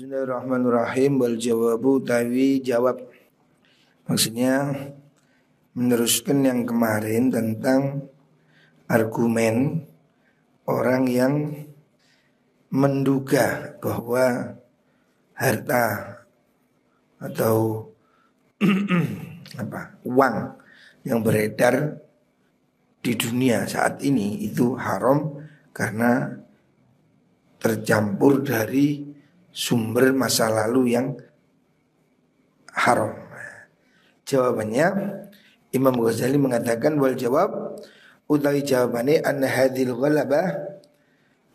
Bismillahirrahmanirrahim. Wal jawabu tawi jawab. Maksudnya meneruskan yang kemarin tentang argumen orang yang menduga bahwa harta atau uang yang beredar di dunia saat ini itu haram karena tercampur dari sumber masa lalu yang haram. Jawabannya Imam Ghazali mengatakan wal jawab utawi jawabane anna hadhil ghalabah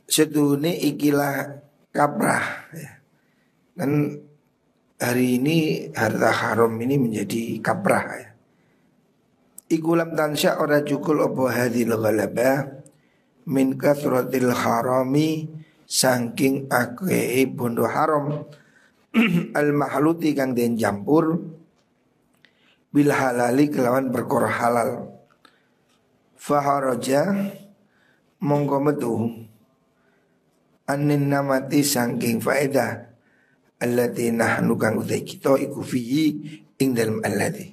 sedune ikilah kaprah ya. Dan hari ini harta haram ini menjadi kaprah ya. Iku lam tansya ora cukul apa hadhil ghalabah min kathratil harami saking akeh bondo haram al mahluti kang den campur bil halali kelawan perkara halal faharaja mongko metu anin namati saking faedah allati nahnu kang utai kita iku fihi ing dalem allati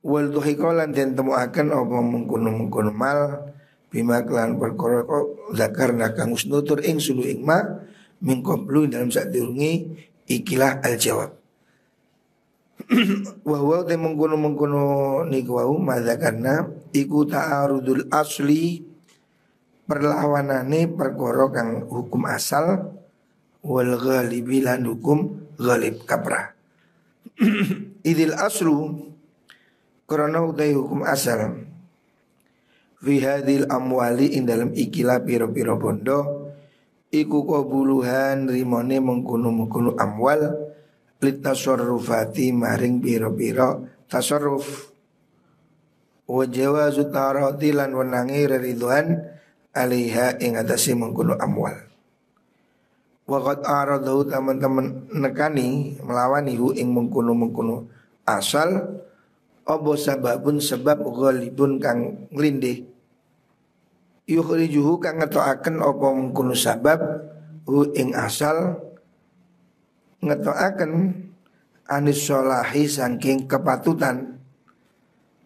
wal dhuhikalan den temuaken apa mengkono mal bima kelan perkara kok zakarna kang usnutur ing sulu ing ma mingkoblu dalam saat dirungi ikilah al jawab wa huwa te mengkono niku wau madzakarna iku ta'arudul asli perlawanane perkara kang hukum asal wal ghalibi lan hukum ghalib kaprah idil aslu karena utai hukum asal fi hadhil amwali ing dalam ikilah piro-piro bondo iku qabuluhan rimone mengkono-mengkono amwal litasarrufati maring piro-piro tasarruf wa jawazu tarati lan wenangi ridwan alaiha ing atase mengkono amwal wa qad aradahu teman-teman nekani melawani hu ing mengkono-mengkono asal apa sababun sebab ghalibun kang nglindih yukhrijuhu kang ngetokaken apa mengkono sabab hu ing asal ngetokaken anis solahi saking kepatutan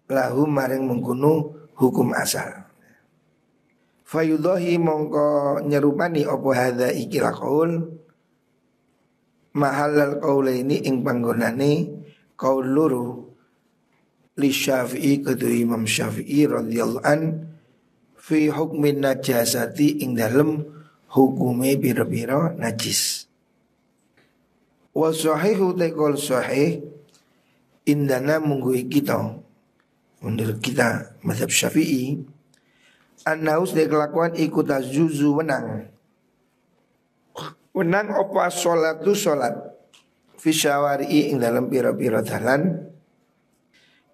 lahu maring mengkono hukum asal fayudahi mongko nyerupani apa hadza ikilah qaul mahallal qaulaini ing panggonane qaul loro li Syafi'i kedua Imam Syafi'i radhiyallahu an fi hukmin najasati ing dalem hukume biro-biro najis wa sahihu tekol sahih indana munggui kita menurut kita mazhab Syafi'i annaus de kelakuan ikut azuzu wenang apa salatu salat fi syawari'i ing dalem biro-biro dalan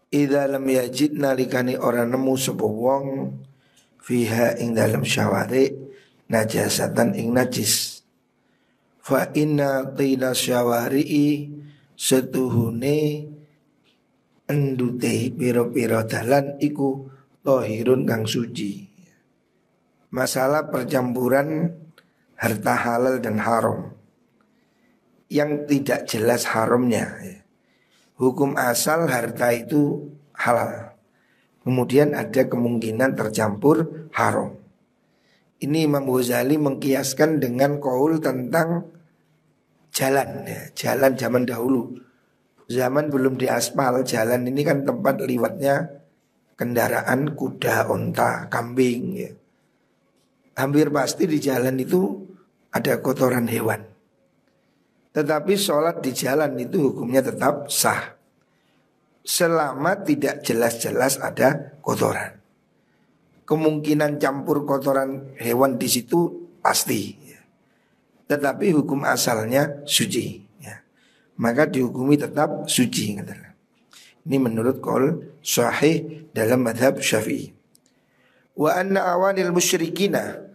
idza lam yajid nalikani ora nemu sapa wong fiha ing dalam syawari najasatan ing najis fa inna qila syawari setuhune endute pira-pira dalan iku tahirun kang suci. Masalah percampuran harta halal dan haram yang tidak jelas haramnya. Hukum asal harta itu halal. Kemudian ada kemungkinan tercampur haram. Ini Imam Ghazali mengkiaskan dengan qaul tentang jalan ya, jalan zaman dahulu. Zaman belum diaspal, jalan ini kan tempat liwatnya kendaraan kuda, onta, kambing ya. Hampir pasti di jalan itu ada kotoran hewan. Tetapi sholat di jalan itu hukumnya tetap sah selama tidak jelas-jelas ada kotoran. Kemungkinan campur kotoran hewan di situ pasti ya. Tetapi hukum asalnya suci ya. Maka dihukumi tetap suci. Ini menurut qaul sahih dalam mazhab Syafi'i. Wa anna awanil musyrikina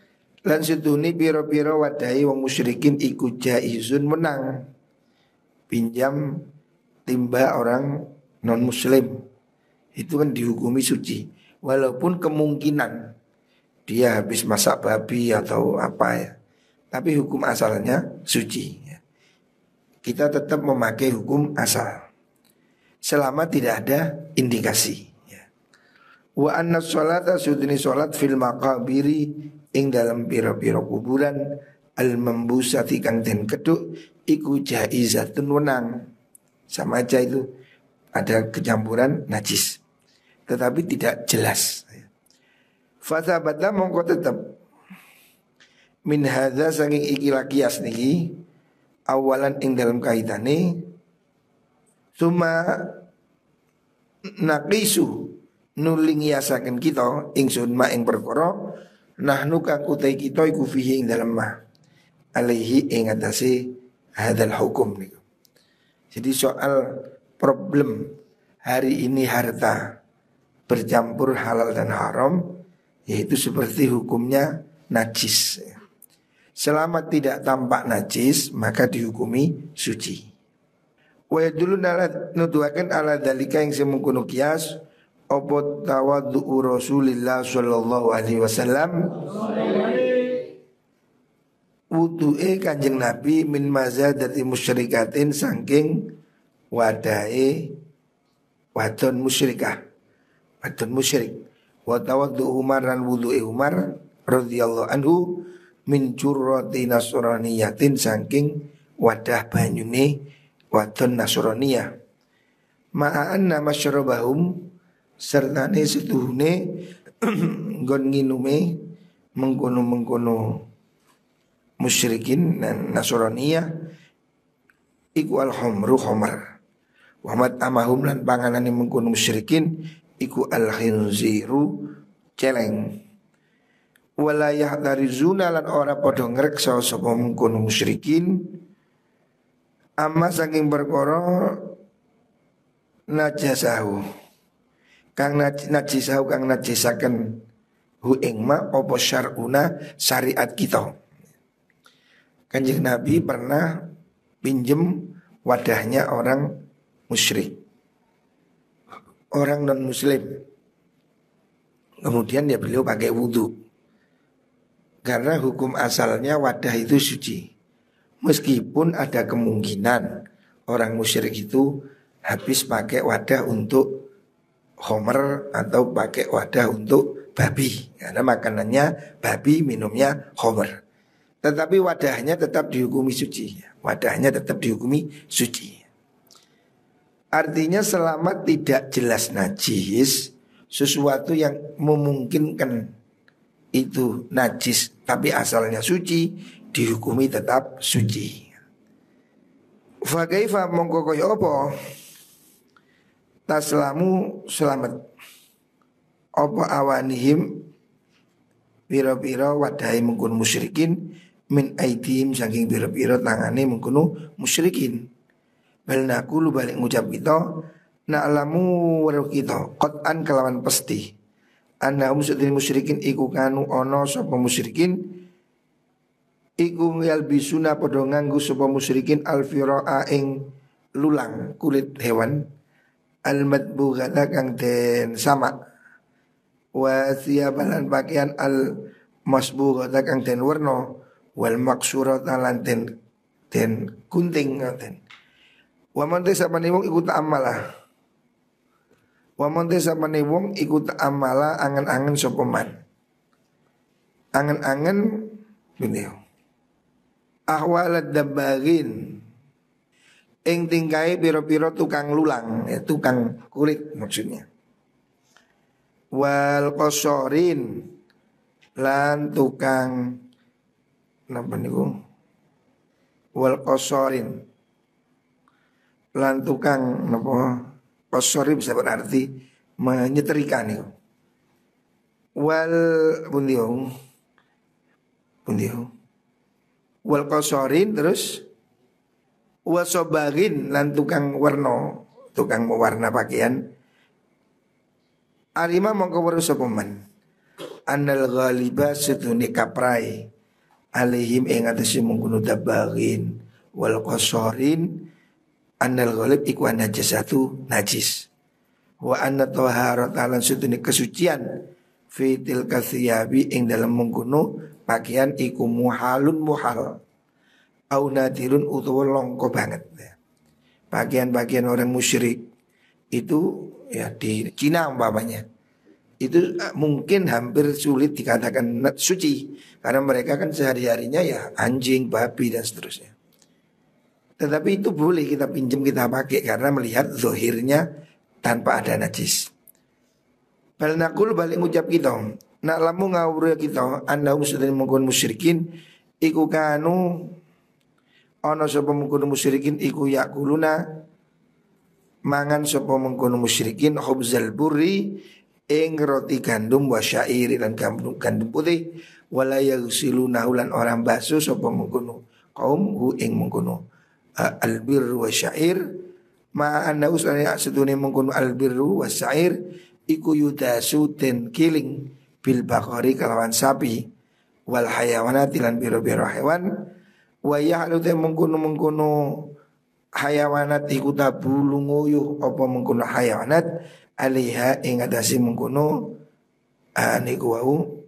lan sedune pira-pira wadahi wong musyrikin iku jaizun menang pinjam timba orang non muslim itu kan dihukumi suci walaupun kemungkinan dia habis masak babi atau apa ya, tapi hukum asalnya suci ya. kita tetap memakai hukum asal selama tidak ada indikasi. Wa anna sholata sudni sholat fil maqabiri ing dalam pira-pira kuburan al membusati kang den keduk iku jaizatun wenang. Sama aja itu ada kecampuran najis tetapi tidak jelas. Fathabata mongko tetap min hadza saking iki lakias niki awalan ing dalam kaitane summa naqisu nuling yasaken kita ingsun ma ing perkara nahnu kang utai kita iku fihi ing dalem ma alaihi ing atase hadzal hukum niku. Jadi soal problem hari ini harta bercampur halal dan haram yaitu seperti hukumnya najis. Selama tidak tampak najis maka dihukumi suci. Wa yadullu nuduhaken ala dalika yang semungkunu kias opo tawaddu'u Rasulillah sallallahu alaihi wasallam wudu'e Kanjeng Nabi min mazadati musyrikatin saking wadahe wadon musyrikah wadon musyrik wa tawaddu'u Umar lan wudu'e Umar radhiyallahu anhu min jurrati nasraniyatin saking wadah banyune wadon nasraniyah ma'an nama syarabahum sertane setuhune nggon nginume mengkono-mengkono musyrikin dan nasraniyah iku al-khamru khamar wa mat amahum lan panganane mengkono musyrikin iku al-khinziru celeng wala yahdarizuna lan ora padha ngreksa sapa mengkono musyrikin amma saking perkara najasahu kang najisahu kang najisaken hu ing ma apa syar'una syariat kita. Kanjeng Nabi pernah pinjem wadahnya orang musyrik, orang non muslim. Kemudian ya beliau pakai wudu karena hukum asalnya wadah itu suci. Meskipun ada kemungkinan orang musyrik itu habis pakai wadah untuk homer atau pakai wadah untuk babi karena makanannya babi, minumnya homer. Tetapi wadahnya tetap dihukumi suci. Wadahnya tetap dihukumi suci. Artinya selama tidak jelas najis, sesuatu yang memungkinkan itu najis tapi asalnya suci, dihukumi tetap suci. Fa kaifa mongko kaya apa? Taslamu selamat apa awanihim pira-pira wadahi mengkono musyrikin min aidihim saking pira-pira tangane mengkono musyrikin. Bal naqulu balik ngucap kita na'lamu weruh kita qat'an kelawan pasti anna musyrikin musyrikin iku kanu ana sapa musyrikin iku yalbisuna padha nganggo sapa musyrikin alfiraa ing lulang kulit hewan al-madbughata kang den sama wa thiyaban pakaian al-masbughata kang den werna wal maksurata lan den gunting ngoten. Wa man tesapane wong iku ta'amala. Wa man tesapane wong iku ta'amala angen-angen sapa man. Angen-angen beliau. Ahwalad dabbarin ing tingkai piro-piro tukang lulang, ya, tukang kulit maksudnya. Wal qasarin lan tukang napa niku? Wal qasarin lan tukang napa? Qasari bisa berarti menyetrika niku. Wal pundiung wal qasarin terus wasobarin lan tukang warna, tukang mewarna pakaian. Arima mongko weruh sapa man annal ghaliba sedune kaprai alaihim ing atase mengkono dabarin wal qasarin annal ghalib iku najasatu najis wa anna taharata lan sedune kesucian fi tilka thiyabi ing dalam mengkono pakaian iku muhalun muhal au nadirun utawa longko banget. Bagian-bagian orang musyrik itu ya di Cina umpamanya itu mungkin hampir sulit dikatakan suci karena mereka kan sehari-harinya ya anjing, babi dan seterusnya. Tetapi itu boleh kita pinjam, kita pakai karena melihat zahirnya tanpa ada najis. Bal naqul balik ngucap kita, nak lamu ngawur kita anda muslimin mungkun musyrikin iku kanu ana sapa mungkun musyrikin iku yakuluna mangan sapa mungkun musyrikin khubzal burri ing roti gandum wa syair lan gandum putih wala yaghsiluna lan orang basuh sapa mungkun kaum hu ing mungkun albir wa syair ma anna usana sedune mungkun albir wa syair iku yudasu ten kiling bil bakari kalawan sapi wal hayawanat lan biro-biro hewan wa ya'lu te mengkono hayawanat iku tabulu nguyuh apa mengkono hayawanat alaiha ing atase mengkono niku wau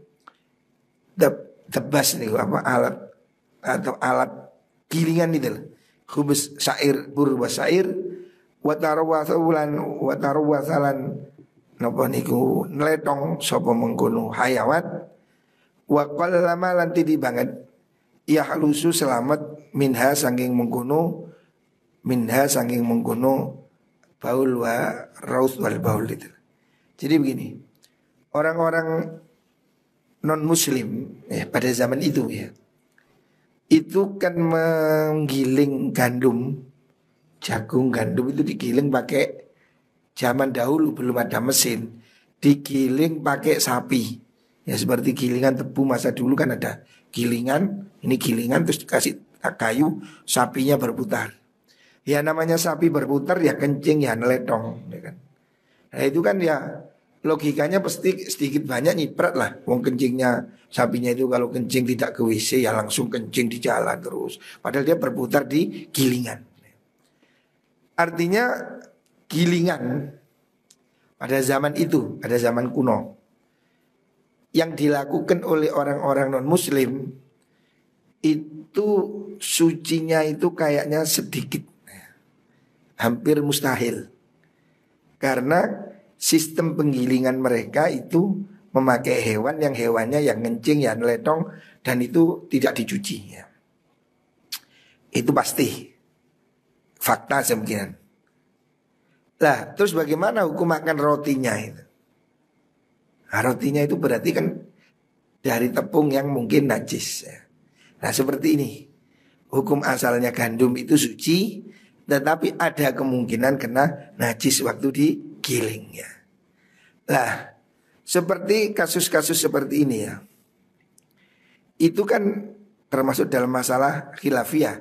tebas niku apa alat atau alat gilingan itu khubus syair bur wa syair wa tarawwasalan napa niku neletong sapa mengkono hayawat wa qallama lan tidi banget ya halusu selamat minha saking mengkono baul wa raus wal baul itu. Jadi begini, orang-orang non muslim pada zaman itu ya itu kan menggiling jagung gandum itu digiling pakai zaman dahulu belum ada mesin, digiling pakai sapi. Ya seperti gilingan tebu masa dulu kan ada gilingan, ini gilingan terus dikasih kayu, sapinya berputar. Ya namanya sapi berputar ya kencing ya neletong ya kan. Nah itu kan ya logikanya pasti sedikit banyak nyiprat lah. Wong kencingnya sapinya itu kalau kencing tidak ke WC ya langsung kencing di jalan terus. Padahal dia berputar di gilingan. Artinya gilingan pada zaman itu, pada zaman kuno yang dilakukan oleh orang-orang non muslim itu sucinya itu kayaknya sedikit, hampir mustahil. Karena sistem penggilingan mereka itu memakai hewan yang hewannya yang ngencing, yang neletong dan itu tidak dicuci ya. Itu pasti fakta semungkinan. Lah terus bagaimana hukum makan rotinya itu? Nah, rotinya itu berarti kan dari tepung yang mungkin najis ya. Nah seperti ini, hukum asalnya gandum itu suci, tetapi ada kemungkinan kena najis waktu digiling ya. Lah seperti kasus-kasus seperti ini ya, itu kan termasuk dalam masalah khilafiyah.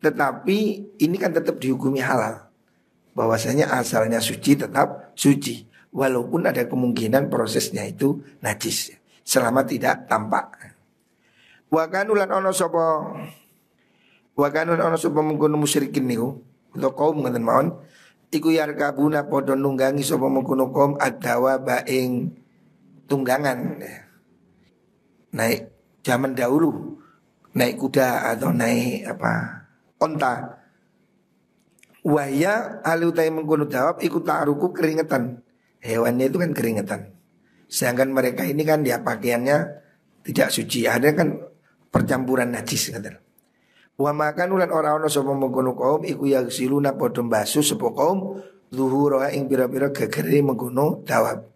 Tetapi ini kan tetap dihukumi halal, bahwasanya asalnya suci tetap suci, walaupun ada kemungkinan prosesnya itu najis selama tidak tampak. Wa kanulan ono sapa mengkono musyrikin niku utawa kaum ngoten mawon iku yarkabuna padha nunggangi sapa mengkono kaum adawa baing tunggangan. Naik zaman dahulu naik kuda atau naik onta. Wahya alutai mengkono dawab ikut ta'aruku keringetan. Hewannya itu kan keringetan. Sedangkan mereka ini kan dia pakaiannya tidak suci. Ada kan percampuran najis kata. Wa makan ulan ora-ora sapa mengkono kaum iku yaghsiluna padha basu sapa kaum zuhura ing pira-pira gegere mengkono dawab.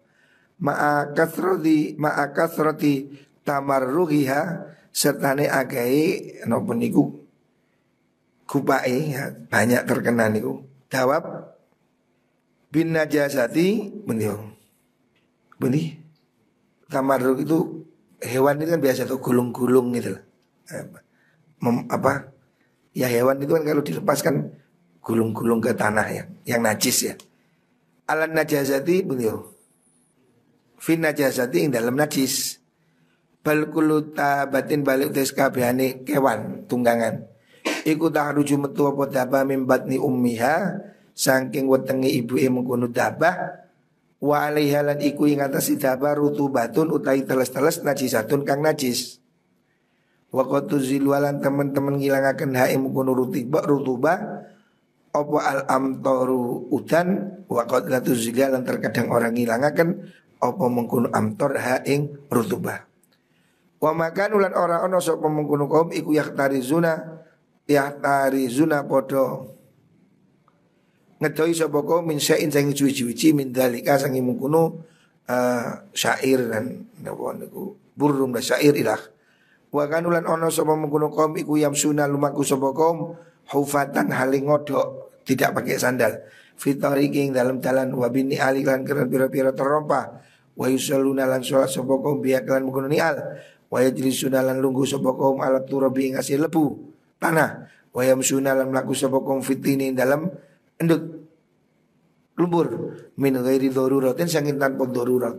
Ma'akathrati tamarruhiha sertane agae napa niku kupai ya, banyak terkena niku dawab bin najasati benih tamarruk itu hewan itu kan biasa tuh gulung-gulung gitu lah. Ya hewan itu kan kalau dilepaskan gulung-gulung ke tanah yang najis ya. Alan najasati fin najasati ing dalam najis bal kuluta batin balik tes kabehane kewan tunggangan. Iku tahruju metu apa dabah mimbatni ummiha saking wetenge ibuke mengkono dabah wa alaiha lan iku ing atas dabah rutubatun utai teles-teles najisatun kang najis. Wa qad tuzilulan teman-teman ngilangaken ha ing mungkunu rutubah apa al amtoru udan wa qad tuzilulan terkadang orang ngilangaken apa mungkunu amtor ha ing rutubah. Wa makan ulan ora ana sapa mungkunu kaum iku yahtarizuna podo ngedoi sapa kaum min syai'in sing suwi-suwi min dalika sangi mungkunu syair dan napa niku burung da syair ilah. Wa kanulan ono sapa mengkono kaum iku yamsuna lumaku sapa kaum hufatan haling ngodok tidak pakai sandal fitoriking dalam dalan wa bini ali lan keren pira-pira terompa wa yusalluna lan salat sapa kaum biya lan mengkono nial wa yajlisuna lan lungguh sapa kaum alat turabi ing asih lebu tanah wa yamsuna lan mlaku sapa kaum fitini dalam endut lumpur min ghairi daruratin sangin tanpa darurat.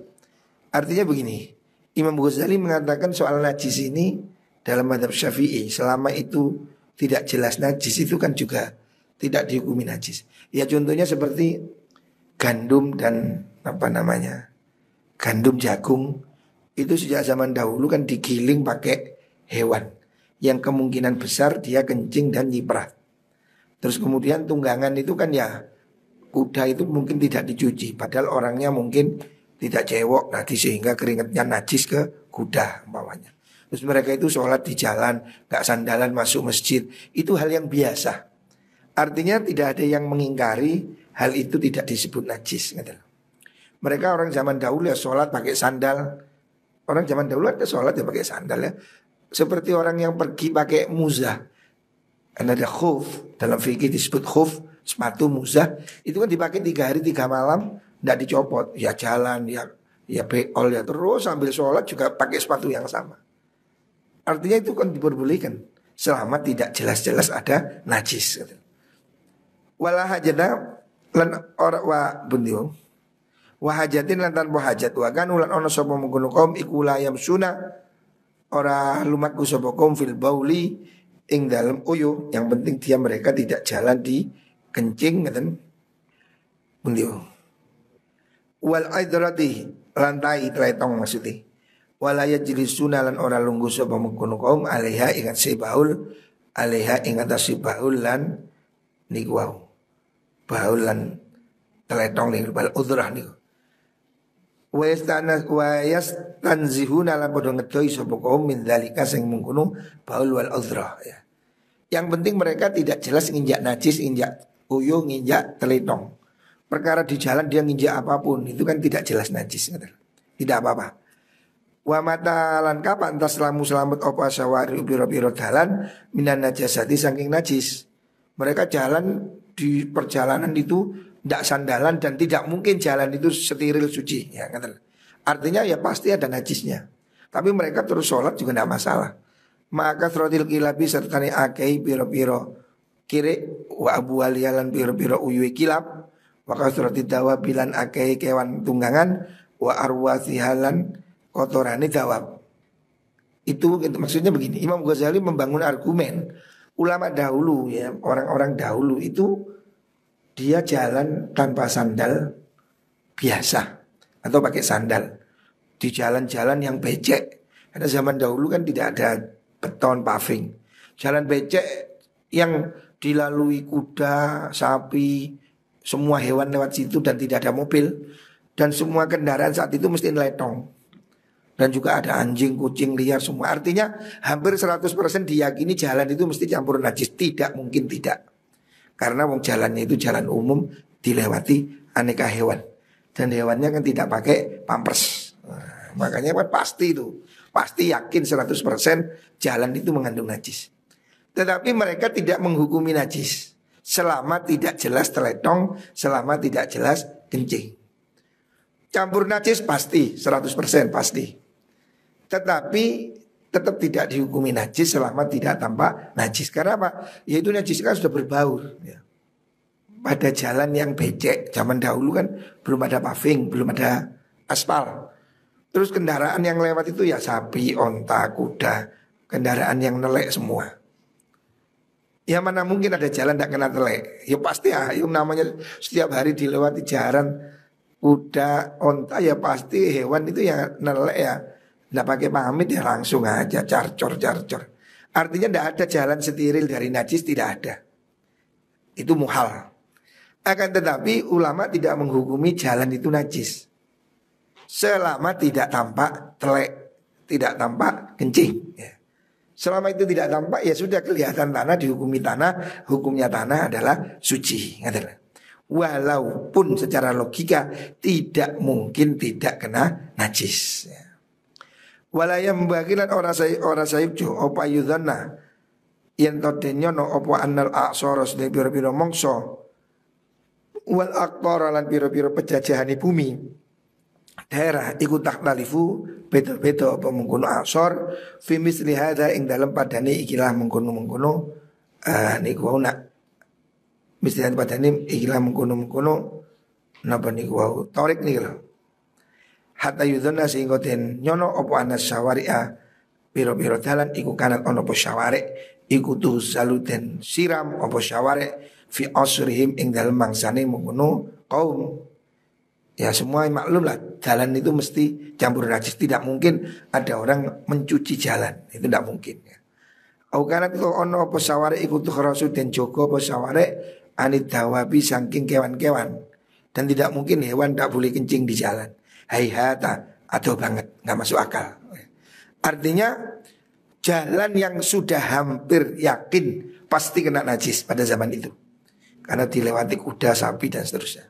Artinya begini, Imam Ghazali mengatakan soal najis ini dalam mazhab Syafi'i selama itu tidak jelas najis itu kan juga tidak dihukumi najis. Ya contohnya seperti gandum dan gandum jagung itu sejak zaman dahulu kan digiling pakai hewan yang kemungkinan besar dia kencing dan nyiprat. Terus kemudian tunggangan itu kan ya kuda itu mungkin tidak dicuci padahal orangnya mungkin tidak cewek, nanti sehingga keringatnya najis ke kuda umpamanya. Terus mereka itu sholat di jalan, gak sandalan masuk masjid. Itu hal yang biasa. Artinya tidak ada yang mengingkari hal itu tidak disebut najis. Mereka orang zaman dahulu ya sholat pakai sandal. Orang zaman dahulu ada sholat ya pakai sandal ya. Seperti orang yang pergi pakai muzah. Karena ada khuf, dalam fikih disebut khuf, sepatu muzah. Itu kan dipakai 3 hari 3 malam. Tidak dicopot, ya jalan, ya beol, ya terus sambil sholat juga pakai sepatu yang sama. Artinya itu kan diperbolehkan selama tidak jelas-jelas ada najis. Wala hajatna lan ora wa bundiu. Wa hajatin lan tanpa hajat wa kan ulan ana sapa mengkono kaum iku layam suna ora lumaku sapa kaum fil bauli ing dalam uyu. Yang penting dia mereka tidak jalan di kencing ngeten. Bundiu. Wal aidrati lantai tletong maksudnya. Walaya jilisuna lan ora lungguh sapa mengkono kaum alaiha ingat sibaul alaiha ingat sibaul lan niku wau. Baul lan tletong niku bal udrah niku. Wa yastanzihuna lan padha ngedoi sapa kaum min dzalika sing mengkono baul wal udrah ya. Yang penting mereka tidak jelas nginjak najis, nginjak uyuh, nginjak tletong. Perkara di jalan dia nginjak apapun itu kan tidak jelas najis, tidak apa-apa. Wa mata lan kapan tas selamat apa sawari biro-biro dalan minan najasati saking najis. Mereka jalan di perjalanan itu tidak sandalan dan tidak mungkin jalan itu steril suci ya, artinya ya pasti ada najisnya. Tapi mereka terus sholat juga tidak masalah. Maka throtil kilabi serta ni akei biro-biro kiri wa abu walialan biro-biro uyui kilab. Maka surat dawa bilan akei kewan tunggangan wa arwasihalan kotorani dawab. Itu maksudnya begini. Imam Ghazali membangun argumen ulama dahulu ya, orang-orang dahulu itu dia jalan tanpa sandal biasa atau pakai sandal di jalan-jalan yang becek. Karena zaman dahulu kan tidak ada beton paving. Jalan becek yang dilalui kuda, sapi, semua hewan lewat situ dan tidak ada mobil. Dan semua kendaraan saat itu mesti letong. Dan juga ada anjing, kucing, liar semua. Artinya hampir 100% diyakini jalan itu mesti campur najis. Tidak mungkin tidak. Karena wong jalannya itu jalan umum dilewati aneka hewan. Dan hewannya kan tidak pakai pampers. Nah, makanya kan pasti itu. Pasti yakin 100% jalan itu mengandung najis. Tetapi mereka tidak menghukumi najis selama tidak jelas teletong, selama tidak jelas kencing. Campur najis pasti, 100% pasti. Tetapi tetap tidak dihukumi najis selama tidak tampak najis. Karena apa? Yaitu najis kan sudah berbaur ya. Pada jalan yang becek, zaman dahulu kan belum ada paving, belum ada aspal. Terus kendaraan yang lewat itu ya sapi, onta, kuda, kendaraan yang nelek semua. Ya mana mungkin ada jalan tidak kena telek. Ya pasti ya, yang namanya setiap hari dilewati jalan kuda, onta ya pasti hewan itu ya nelek ya. Tidak pakai pamit ya langsung aja carcor. Artinya tidak ada jalan steril dari najis, tidak ada. Itu muhal. Akan tetapi ulama tidak menghukumi jalan itu najis selama tidak tampak telek, tidak tampak kencing ya. Selama itu tidak tampak ya sudah kelihatan tanah, dihukumi tanah, hukumnya tanah adalah suci. Walaupun secara logika tidak mungkin tidak kena najis ya. Walayam bagilan orang sayib jo opa yudhana yen todenyono opa annal aksoros de biro-biro mongso wal aktor lan biro-biro penjajahan bumi daerah ikut taktalifu beto-beto apa mengkono aksor fi misli hadza ing dalem padane ikilah mengkono-mengkono niku nak misli padane ikilah mengkono-mengkono napa niku wau tarik niku lho hatta yudhana sehingga den nyono apa anas syawari'a biro-biro dalan iku kanat ono apa syawari iku tu saluten siram apa syawari fi asrihim ing dalem mangsane mengkono kaum. Ya semua maklum lah, jalan itu mesti campur najis. Tidak mungkin ada orang mencuci jalan, itu tidak mungkin ya. Karena itu ono apa saware ikut kharasu den jogo apa saware anid dawabi saking kewan-kewan. Dan tidak mungkin hewan tak boleh kencing di jalan. Haihata, aduh banget, nggak masuk akal. Artinya jalan yang sudah hampir yakin pasti kena najis pada zaman itu. Karena dilewati kuda, sapi dan seterusnya.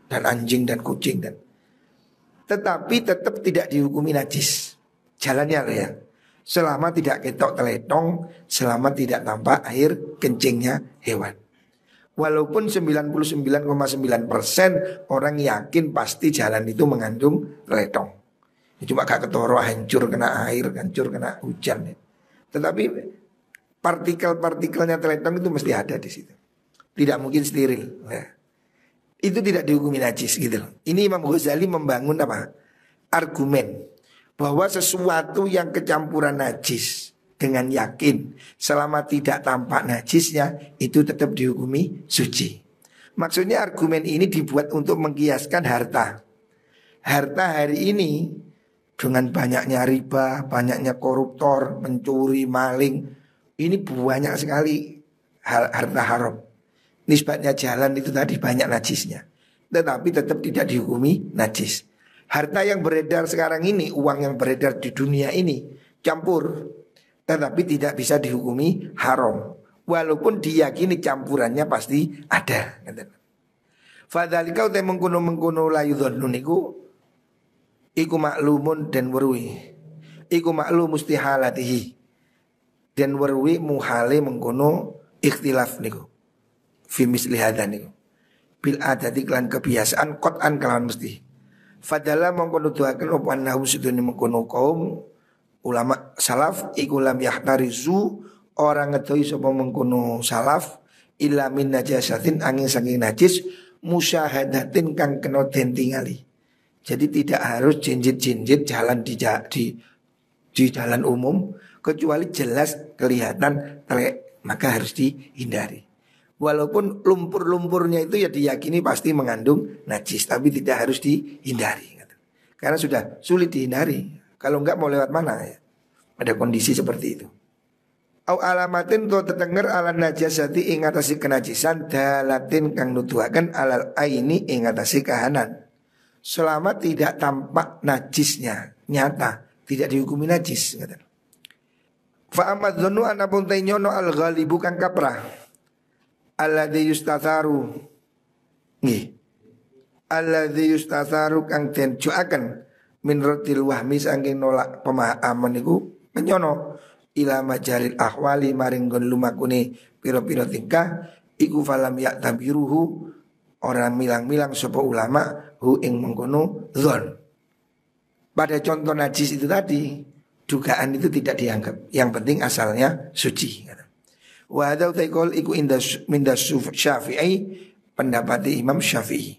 Dan anjing dan kucing dan tetapi tetap tidak dihukumi najis jalannya loh ya. Selama tidak ketok teletong, selama tidak tampak air kencingnya hewan. Walaupun 99,9% orang yakin pasti jalan itu mengandung teletong. Cuma gak ketoro hancur kena air, hancur kena hujan ya. Tetapi partikel-partikelnya teletong itu mesti ada di situ. Tidak mungkin steril ya. Itu tidak dihukumi najis gitu loh. Ini Imam Ghazali membangun apa? Argumen bahwa sesuatu yang kecampuran najis dengan yakin selama tidak tampak najisnya itu tetap dihukumi suci. Maksudnya argumen ini dibuat untuk mengkiaskan harta. Harta hari ini dengan banyaknya riba, banyaknya koruptor, mencuri, maling, ini banyak sekali harta haram. Nisbatnya jalan itu tadi banyak najisnya, tetapi tetap tidak dihukumi najis. Harta yang beredar sekarang ini, uang yang beredar di dunia ini campur, tetapi tidak bisa dihukumi haram. Walaupun diyakini campurannya pasti ada. Fadzalika uta mengkono layudhun niku iku maklumun dan werwi. Iku maklum mustihalatihi dan werwi muhale mengkono ikhtilaf niku. Fi misli hadza niku bil adati lan kebiasaan qat'an kalawan mesti fadala mongko nuduhaken apa annahum sedune mengkono kaum ulama salaf iku lam yahtarizu orang ngedoi sapa mengkono salaf illa min najasatin angin saking najis musyahadatin kang kena den tingali. Jadi tidak harus jinjit-jinjit jalan di jalan umum kecuali jelas kelihatan telek, maka harus dihindari. Walaupun lumpur-lumpurnya itu ya diyakini pasti mengandung najis, tapi tidak harus dihindari. Karena sudah sulit dihindari. Kalau enggak mau lewat mana ya? Ada kondisi seperti itu. Au alamatin to tetenger ala najasati ing atase kenajisan dalatin kang nuduhaken alal aini ing atase kahanan. Selama tidak tampak najisnya, nyata, tidak dihukumi najis. Fa amadzunu anapun tainyono al-ghalibu kang kaprah. Alladzi yustatharu nggih alladzi yustatharu kang den juaken min radil wahmi saking nolak pemahaman niku menyono ila majalil ahwali maring nggon lumakune pira-pira tingkah iku falam ya tabiruhu orang milang-milang sapa ulama hu ing mengkono dzon. Pada contoh najis itu tadi dugaan itu tidak dianggap, yang penting asalnya suci. Wa hadza taikol iku mindas Syafi'i pendapat Imam Syafi'i.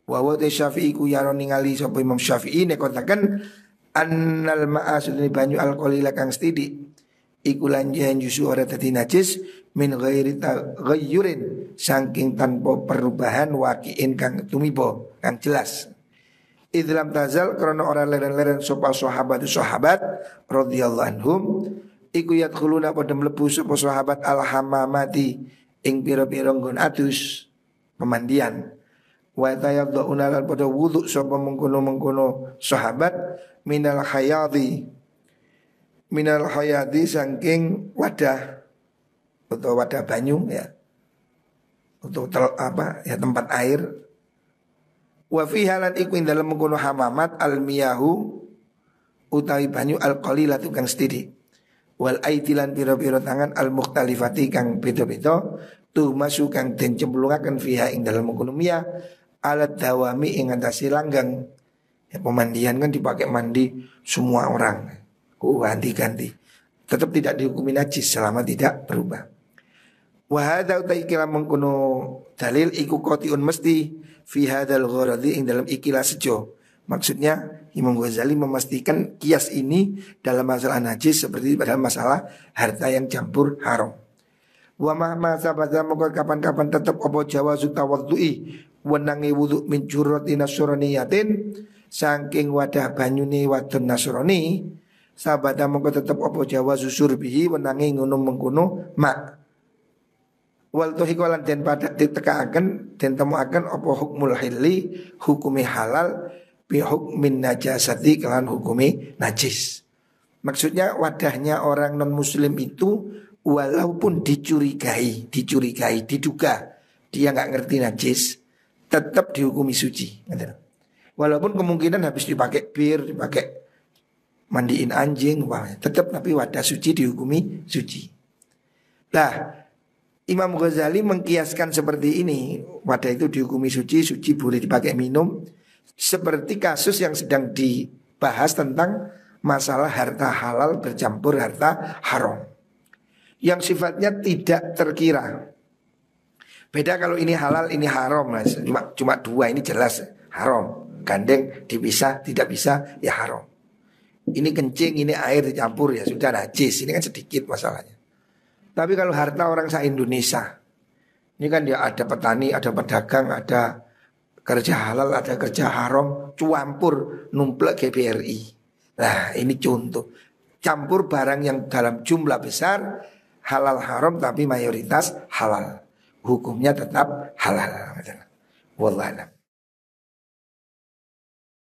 Wa wa Syafi'i ku yaro ningali sapa Imam Syafi'i nek kontaken annal ma'asudni banyu alqalila kang sithik iku lanjen yusu ora dadi najis min ghairi taghayyurin saking tanpa perubahan waqi'in kang tumibo kang jelas. Idlam tazal karena orang leren-leren sapa sahabat radhiyallahu anhum iku yadkhuluna padha mlebu sapa sahabat al-hammamati ing pira-pira nggon adus pemandian. Wa tayadduna lan padha wudu sapa mengkono-mengkono sahabat minal hayadi saking wadah atau wadah banyu ya. Untuk tempat air. Wa fi halan iku ing dalem mengkono hamamat al-miyahu utawi banyu al-qalilatu kang sithik. Wal aidilan pira-pira tangan al-mukhtalifati kang beda-beda tuh masuk kang den cemplungaken fiha ing dalem mengkono miyah alat dawami ing atase langgang. Ya, pemandian kan dipakai mandi semua orang. Ganti-ganti. Tetap tidak dihukumi najis selama tidak berubah. Wa hadza utaikila mengkono dalil iku qati'un mesti fi hadzal gharadi ing dalam ikilah sejo. Maksudnya Imam Ghazali memastikan kias ini dalam masalah najis seperti pada masalah harta yang campur haram. Wa ma sabada moko kapan-kapan tetap apa jawazu tawaddu'i wenangi wudu min jurrati nasraniyatin saking wadah banyune wadon nasrani sabada moko tetap apa jawazu surbihi wenangi ngono mengkono mak. Wal tuhikolan den pada ditekaaken den temuaken apa hukmul hilli hukumi halal bi hukmin najasati kelan hukumi najis. Maksudnya wadahnya orang non muslim itu walaupun dicurigai, diduga dia nggak ngerti najis, tetap dihukumi suci. Walaupun kemungkinan habis dipakai bir, dipakai mandiin anjing, tetap tapi wadah suci dihukumi suci. Nah, Imam Ghazali mengkiaskan seperti ini, wadah itu dihukumi suci, suci boleh dipakai minum, seperti kasus yang sedang dibahas tentang masalah harta halal bercampur harta haram, yang sifatnya tidak terkira. Beda kalau ini halal, ini haram, cuma dua ini jelas haram, gandeng dipisah, tidak bisa ya haram. Ini kencing, ini air dicampur ya sudah najis, ini kan sedikit masalahnya. Tapi kalau harta orang se-Indonesia, ini kan dia ada petani, ada pedagang, ada kerja halal, ada kerja haram, campur numplek GBRI. Nah ini contoh, campur barang yang dalam jumlah besar, halal haram tapi mayoritas halal, hukumnya tetap halal. Wallah alam.